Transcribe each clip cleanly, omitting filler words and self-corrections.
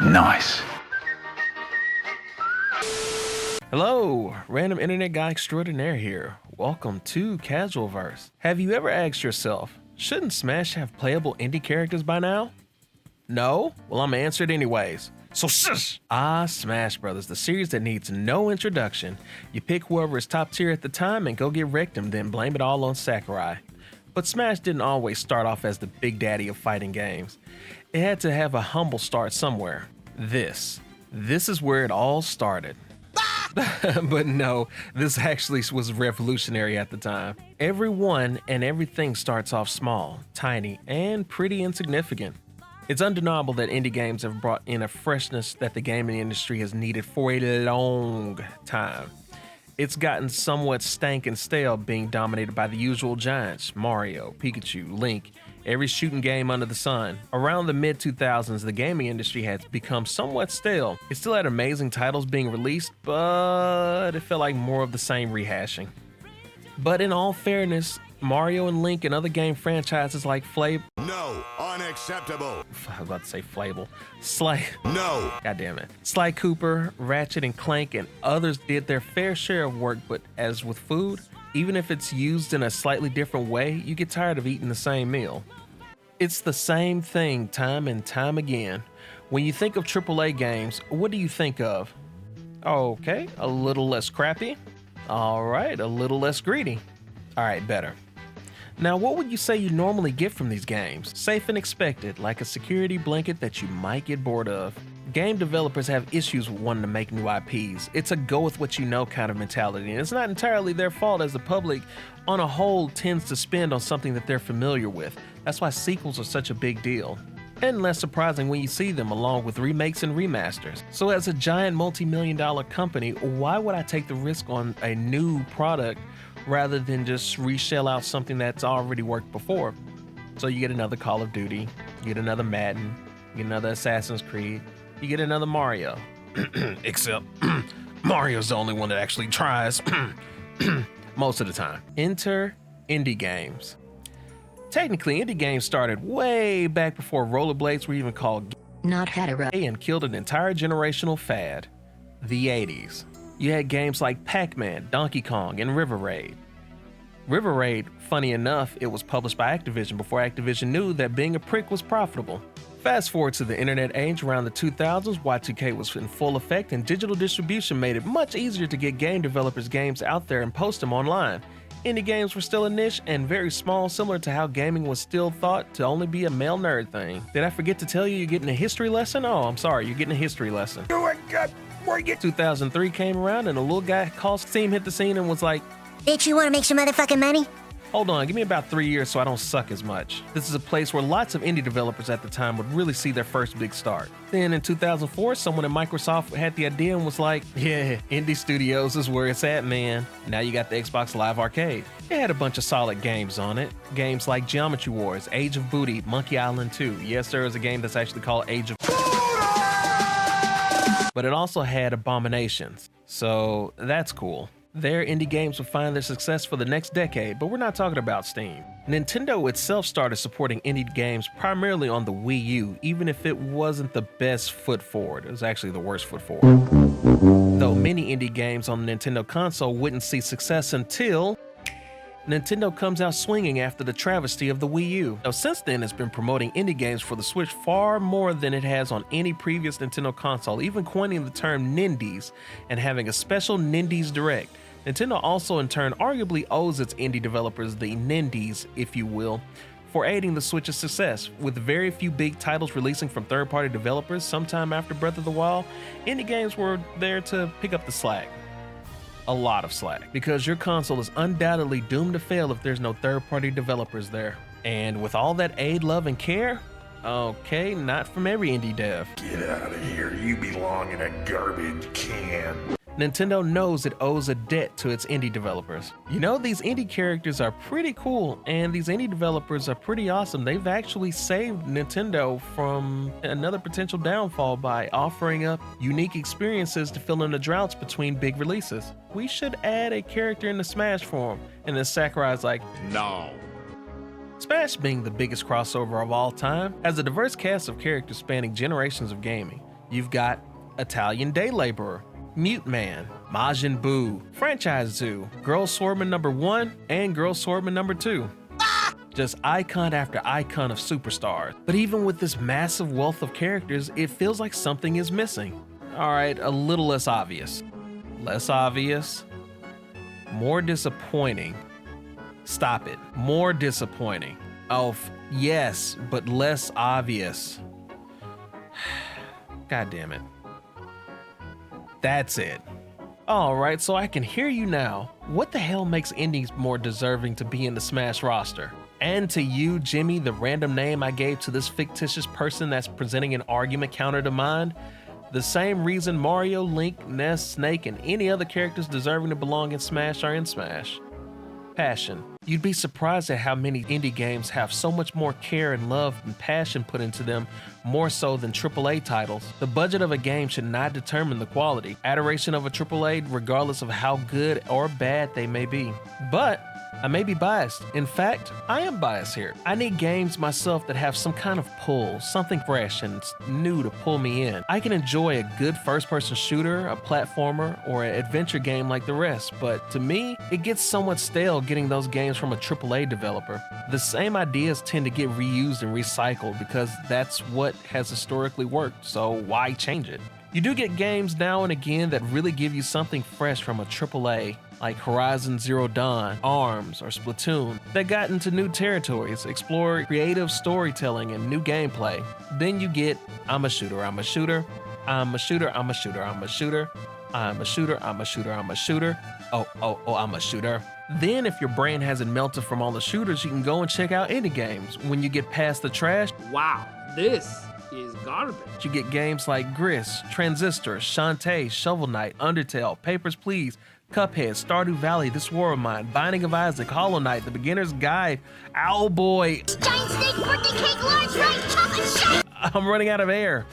Nice. Hello, random internet guy extraordinaire here. Welcome to Casualverse. Have you ever asked yourself, shouldn't Smash have playable indie characters by now? No? Well, I'm gonna answer it anyways. So shush! Smash Brothers, the series that needs no introduction. You pick whoever is top tier at the time and go get wrecked and then blame it all on Sakurai. But Smash didn't always start off as the big daddy of fighting games. It had to have a humble start somewhere. This is where it all started. But no, this actually was revolutionary at the time. Everyone and everything starts off small, tiny, and pretty insignificant. It's undeniable that indie games have brought in a freshness that the gaming industry has needed for a long time. It's gotten somewhat stank and stale, being dominated by the usual giants, Mario, Pikachu, Link, every shooting game under the sun. Around the mid-2000s, the gaming industry had become somewhat stale. It still had amazing titles being released, but it felt like more of the same rehashing. But in all fairness, Mario and Link and other game franchises like No, unacceptable. I was about to say Flable. Sly. No. God damn it. Sly Cooper, Ratchet and Clank, and others did their fair share of work, but as with food, even if it's used in a slightly different way, you get tired of eating the same meal. It's the same thing time and time again. When you think of AAA games, what do you think of? Okay, a little less crappy. All right, a little less greedy. All right, better. Now, what would you say you normally get from these games? Safe and expected, like a security blanket that you might get bored of. Game developers have issues with wanting to make new IPs. It's a go with what you know kind of mentality, and it's not entirely their fault, as the public on a whole tends to spend on something that they're familiar with. That's why sequels are such a big deal. And less surprising when you see them along with remakes and remasters. So as a giant multi-million-dollar company, why would I take the risk on a new product rather than just reshell out something that's already worked before? So you get another Call of Duty, you get another Madden, you get another Assassin's Creed, you get another Mario. Except Mario's the only one that actually tries most of the time. Enter indie games. Technically, indie games started way back before rollerblades were even called not hetero and killed an entire generational fad, the 80s. You had games like Pac-Man, Donkey Kong, and River Raid. River Raid, funny enough, it was published by Activision before Activision knew that being a prick was profitable. Fast forward to the internet age around the 2000s, Y2K was in full effect, and digital distribution made it much easier to get game developers' games out there and post them online. Indie games were still a niche and very small, similar to how gaming was still thought to only be a male nerd thing. Did I forget to tell you you're getting a history lesson? Oh, I'm sorry, you're getting a history lesson. 2003 came around and a little guy called Steam hit the scene and was like, Bitch, you wanna make some motherfucking money? hold on, give me about 3 years so I don't suck as much. This is a place where lots of indie developers at the time would really see their first big start. Then in 2004, someone at Microsoft had the idea and was like, yeah, indie studios is where it's at, man. Now you got the Xbox Live Arcade. It had a bunch of solid games on it. Games like Geometry Wars, Age of Booty, Monkey Island 2. Yes, there is a game that's actually called Age of but it also had abominations. So that's cool. Their indie games would find their success for the next decade, but we're not talking about Steam. Nintendo itself started supporting indie games primarily on the Wii U, even if it wasn't the best foot forward. It was actually the worst foot forward. Though many indie games on the Nintendo console wouldn't see success until Nintendo comes out swinging after the travesty of the Wii U. Now, since then, it's been promoting indie games for the Switch far more than it has on any previous Nintendo console, even coining the term Nindies and having a special Nindies Direct. Nintendo also in turn arguably owes its indie developers, the Nindies, if you will, for aiding the Switch's success. With very few big titles releasing from third-party developers sometime after Breath of the Wild, indie games were there to pick up the slack. A lot of slack, because your console is undoubtedly doomed to fail if there's no third-party developers there. And with all that aid, love, and care, okay, not from every indie dev. Get out of here. You belong in a garbage can. Nintendo knows it owes a debt to its indie developers. You know, these indie characters are pretty cool, and these indie developers are pretty awesome. They've actually saved Nintendo from another potential downfall by offering up unique experiences to fill in the droughts between big releases. We should add a character in the Smash form. And then Sakurai's like, No. Smash, being the biggest crossover of all time, has a diverse cast of characters spanning generations of gaming. You've got Italian Day Laborer, Mute Man, Majin Buu, Franchise Zoo, Girl Swordman #1, and Girl Swordman #2. Just icon after icon of superstars. But even with this massive wealth of characters, it feels like something is missing. Alright, a little less obvious. Less obvious. More disappointing. Stop it. More disappointing. Oh, yes, but less obvious. God damn it. That's it. Alright, so I can hear you now. What the hell makes indies more deserving to be in the Smash roster? And to you, Jimmy, the random name I gave to this fictitious person that's presenting an argument counter to mine, the same reason Mario, Link, Ness, Snake, and any other characters deserving to belong in Smash are in Smash. Passion. You'd be surprised at how many indie games have so much more care and love and passion put into them, more so than AAA titles. The budget of a game should not determine the quality. Adoration of a AAA regardless of how good or bad they may be. But I may be biased. In fact, I am biased here. I need games myself that have some kind of pull, something fresh and new to pull me in. I can enjoy a good first-person shooter, a platformer, or an adventure game like the rest, but to me, it gets somewhat stale getting those games from a AAA developer. The same ideas tend to get reused and recycled because that's what has historically worked, so why change it? You do get games now and again that really give you something fresh from a AAA, like Horizon Zero Dawn, ARMS, or Splatoon, that got into new territories, explore creative storytelling and new gameplay. Then you get, I'm a shooter, I'm a shooter, I'm a shooter, I'm a shooter, I'm a shooter, I'm a shooter, I'm a shooter, I'm a shooter, oh, I'm a shooter. Then if your brain hasn't melted from all the shooters, you can go and check out indie games. When you get past the trash, wow, this is garbage. You get games like Gris, Transistor, Shantae, Shovel Knight, Undertale, Papers, Please, Cuphead, Stardew Valley, This War of Mine, Binding of Isaac, Hollow Knight, The Beginner's Guide, Owlboy. Giant steak, birthday cake, large rice, chocolate shake. I'm running out of air.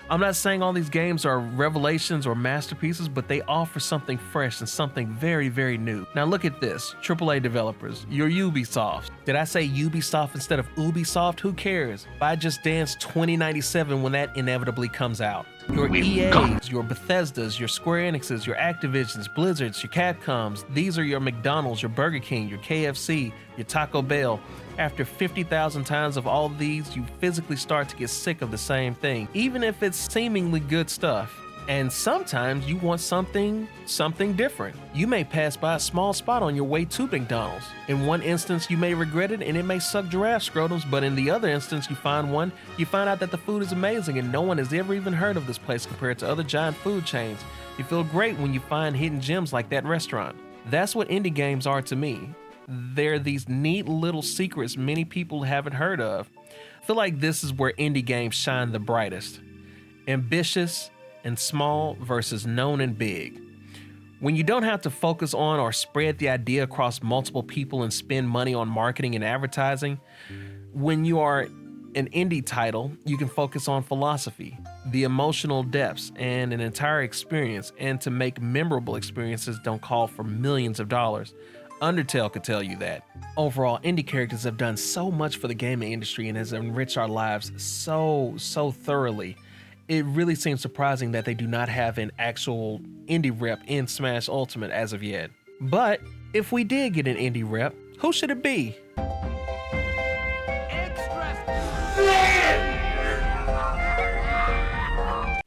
I'm not saying all these games are revelations or masterpieces, but they offer something fresh and something very, very new. Now look at this, AAA developers, your Ubisoft. Did I say Ubisoft instead of Ubisoft? Who cares? Buy Just Dance 2097 when that inevitably comes out. Your EAs, your Bethesdas, your Square Enixes, your Activisions, Blizzards, your Capcoms, these are your McDonald's, your Burger King, your KFC, your Taco Bell. After 50,000 times of all of these, you physically start to get sick of the same thing, even if it's seemingly good stuff. And sometimes you want something different. You may pass by a small spot on your way to McDonald's. In one instance, you may regret it and it may suck giraffe scrotums, but in the other instance, you find out that the food is amazing and no one has ever even heard of this place compared to other giant food chains. You feel great when you find hidden gems like that restaurant. That's what indie games are to me. They're these neat little secrets many people haven't heard of. I feel like this is where indie games shine the brightest. Ambitious and small versus known and big. When you don't have to focus on or spread the idea across multiple people and spend money on marketing and advertising, when you are an indie title, you can focus on philosophy, the emotional depths, and an entire experience, and to make memorable experiences don't call for millions of dollars. Undertale could tell you that. Overall, indie characters have done so much for the gaming industry and has enriched our lives so thoroughly. It really seems surprising that they do not have an actual indie rep in Smash Ultimate as of yet. But if we did get an indie rep, who should it be?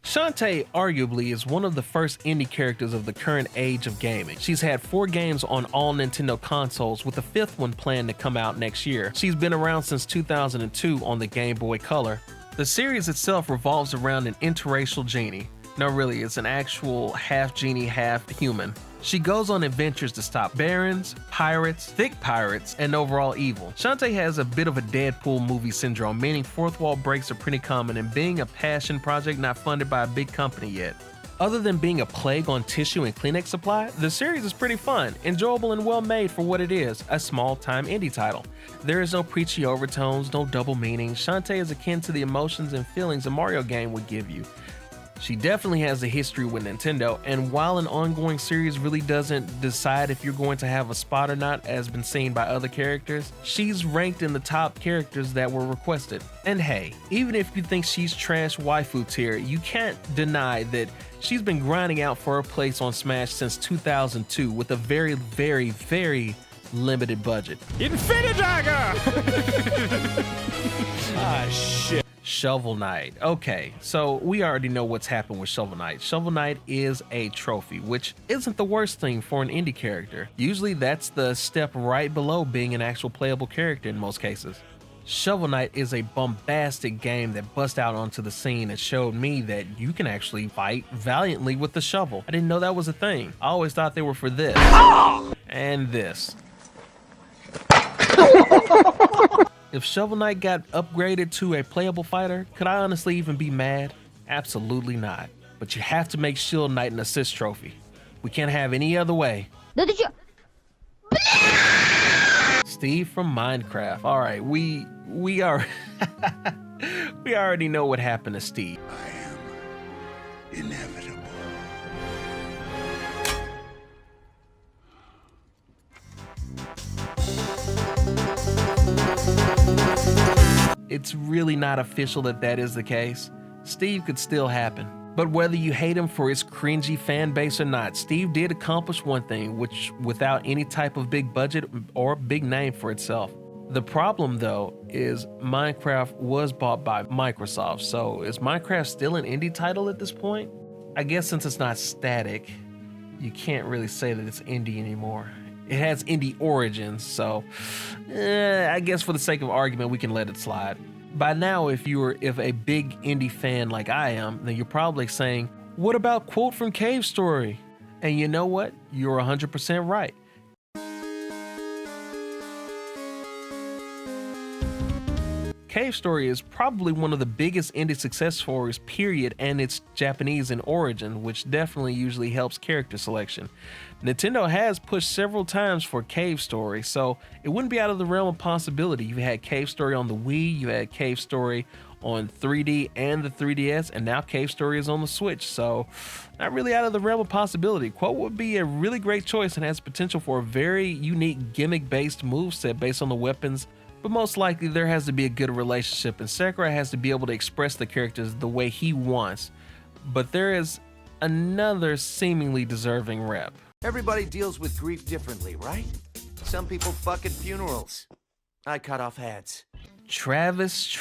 Shantae arguably is one of the first indie characters of the current age of gaming. She's had 4 games on all Nintendo consoles, with a 5th one planned to come out next year. She's been around since 2002 on the Game Boy Color. The series itself revolves around an interracial genie. No, really, it's an actual half genie, half human. She goes on adventures to stop barons, pirates, thick pirates, and overall evil. Shantae has a bit of a Deadpool movie syndrome, meaning fourth wall breaks are pretty common and being a passion project not funded by a big company yet. Other than being a plague on tissue and Kleenex supply, the series is pretty fun, enjoyable, and well made for what it is, a small-time indie title. There is no preachy overtones, no double meanings. Shantae is akin to the emotions and feelings a Mario game would give you. She definitely has a history with Nintendo, and while an ongoing series really doesn't decide if you're going to have a spot or not, as been seen by other characters, she's ranked in the top characters that were requested. And hey, even if you think she's trash waifu tier, you can't deny that she's been grinding out for her place on Smash since 2002 with a very, very, very limited budget. Infinidagger! Ah, shit. Shovel Knight. Okay, so we already know what's happened with Shovel Knight. Shovel Knight is a trophy, which isn't the worst thing for an indie character. Usually that's the step right below being an actual playable character in most cases. Shovel Knight is a bombastic game that bust out onto the scene and showed me that you can actually fight valiantly with the shovel. I didn't know that was a thing. I always thought they were for this and this. If Shovel Knight got upgraded to a playable fighter, could I honestly even be mad? Absolutely not. But you have to make Shield Knight an assist trophy. We can't have any other way. Steve from Minecraft. All right, we are we already know what happened to Steve. I am inevitable. It's really not official that that is the case. Steve could still happen. But whether you hate him for his cringy fan base or not, Steve did accomplish one thing, which without any type of big budget or big name for itself. The problem though is Minecraft was bought by Microsoft, so is Minecraft still an indie title at this point? I guess since it's not static, you can't really say that it's indie anymore. It has indie origins, so I guess for the sake of argument, we can let it slide. By now, if a big indie fan like I am, then you're probably saying, what about quote from Cave Story? And you know what? You're 100% right. Cave Story is probably one of the biggest indie success stories, period, and it's Japanese in origin, which definitely usually helps character selection. Nintendo has pushed several times for Cave Story, so it wouldn't be out of the realm of possibility. You had Cave Story on the Wii, you had Cave Story on 3D and the 3DS, and now Cave Story is on the Switch, so not really out of the realm of possibility. Quote would be a really great choice and has potential for a very unique gimmick-based moveset based on the weapons, but most likely there has to be a good relationship and Sakurai has to be able to express the characters the way he wants. But there is another seemingly deserving rep. Everybody deals with grief differently, right? Some people fuck at funerals. I cut off heads. Travis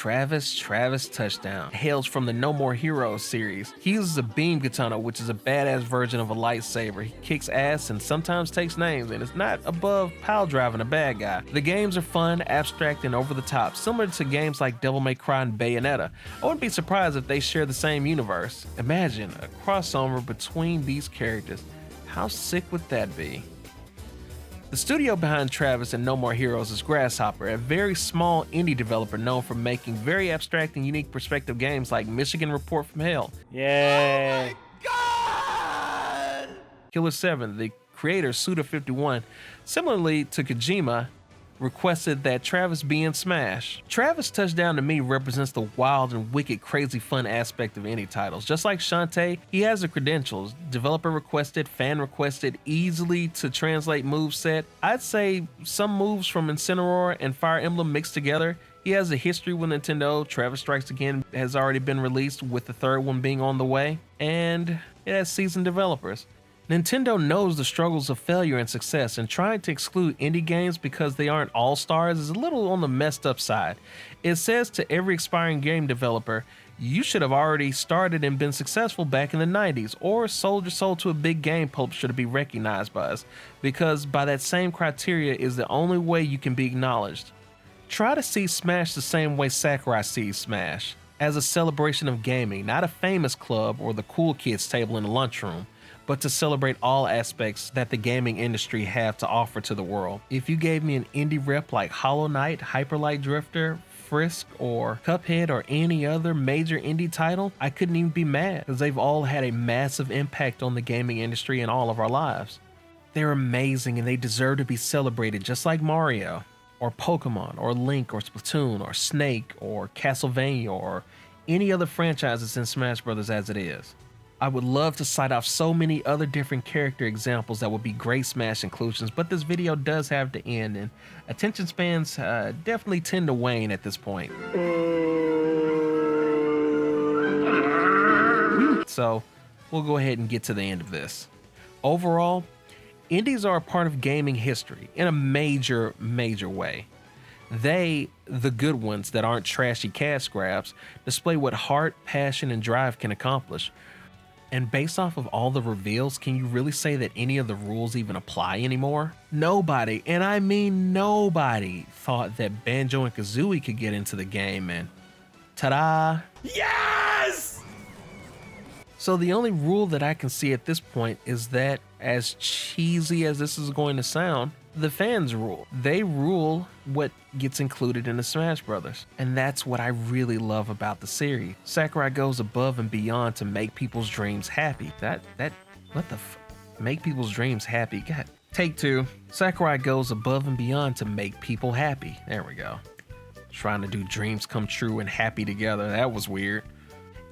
Touchdown hails from the No More Heroes series. He uses a beam katana, which is a badass version of a lightsaber. He kicks ass and sometimes takes names, and is not above pile driving a bad guy. The games are fun, abstract, and over the top, similar to games like Devil May Cry and Bayonetta. I wouldn't be surprised if they share the same universe. Imagine a crossover between these characters. How sick would that be? The studio behind Travis and No More Heroes is Grasshopper, a very small indie developer known for making very abstract and unique perspective games like Michigan Report from Hell. Yay. Killer 7, the creator Suda51, similarly to Kojima, requested that Travis be in Smash. Travis Touchdown to me represents the wild and wicked crazy fun aspect of indie titles. Just like Shantae, he has the credentials, developer requested, fan requested, easily to translate moveset. I'd say some moves from Incineroar and Fire Emblem mixed together. He has a history with Nintendo. Travis Strikes Again has already been released with the third one being on the way, and it has seasoned developers. Nintendo knows the struggles of failure and success, and trying to exclude indie games because they aren't all-stars is a little on the messed up side. It says to every aspiring game developer, you should have already started and been successful back in the 90s, or sold your soul to a big game publisher to be recognized by us, because by that same criteria is the only way you can be acknowledged. Try to see Smash the same way Sakurai sees Smash, as a celebration of gaming, not a famous club or the cool kids table in the lunchroom, but to celebrate all aspects that the gaming industry have to offer to the world. If you gave me an indie rep like Hollow Knight, Hyper Light Drifter, Frisk, or Cuphead, or any other major indie title, I couldn't even be mad, because they've all had a massive impact on the gaming industry and all of our lives. They're amazing and they deserve to be celebrated just like Mario, or Pokemon, or Link, or Splatoon, or Snake, or Castlevania, or any other franchises in Smash Bros. As it is. I would love to cite off so many other different character examples that would be great Smash inclusions, but this video does have to end, and attention spans definitely tend to wane at this point. So we'll go ahead and get to the end of this. Overall, indies are a part of gaming history in a major way. They, the good ones that aren't trashy cash grabs, display what heart, passion, and drive can accomplish. And based off of all the reveals, can you really say that any of the rules even apply anymore? Nobody, and I mean nobody, thought that Banjo and Kazooie could get into the game, and ta-da! Yes! So the only rule that I can see at this point is that, as cheesy as this is going to sound, the fans rule. They rule what gets included in the Smash Brothers. And that's what I really love about the series. Sakurai goes above and beyond to make people's dreams happy. Make people's dreams happy? God. Take two. Sakurai goes above and beyond to make people happy. There we go. Trying to do dreams come true and happy together. That was weird.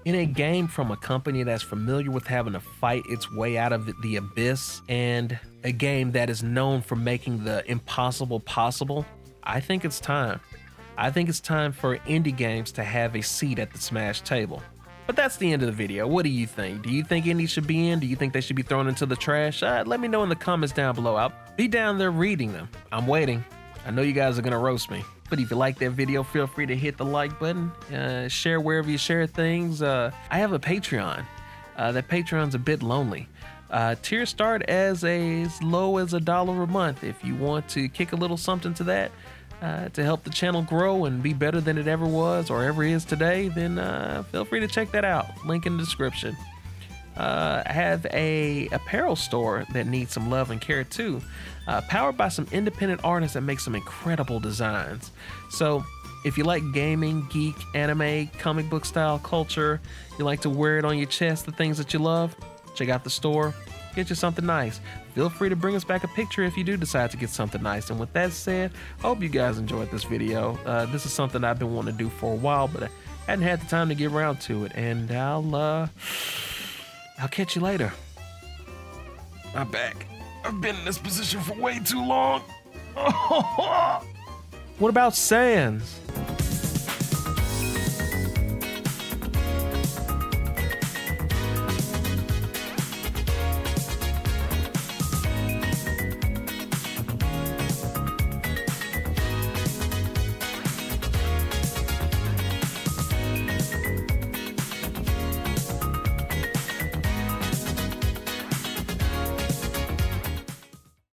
In a game from a company that's familiar with having to fight its way out of the abyss, and a game that is known for making the impossible possible, I think it's time. I think it's time for indie games to have a seat at the Smash table. But that's the end of the video. What do you think? Do you think indies should be in? Do you think they should be thrown into the trash? Let me know in the comments down below. I'll be down there reading them. I'm waiting. I know you guys are gonna roast me. But if you like that video, feel free to hit the like button, share wherever you share things. I have a Patreon. That Patreon's a bit lonely. Tiers start as low as $1 a month. If you want to kick a little something to that to help the channel grow and be better than it ever was or ever is today, then feel free to check that out. Link in the description. I have a apparel store that needs some love and care too, powered by some independent artists that make some incredible designs. So if you like gaming, geek, anime, comic book style culture, you like to wear it on your chest, the things that you love, check out the store, get you something nice. Feel free to bring us back a picture if you do decide to get something nice. And with that said, I hope you guys enjoyed this video. This is something I've been wanting to do for a while, but I hadn't had the time to get around to it, and I'll catch you later. I'm back. I've been in this position for way too long. What about Sans?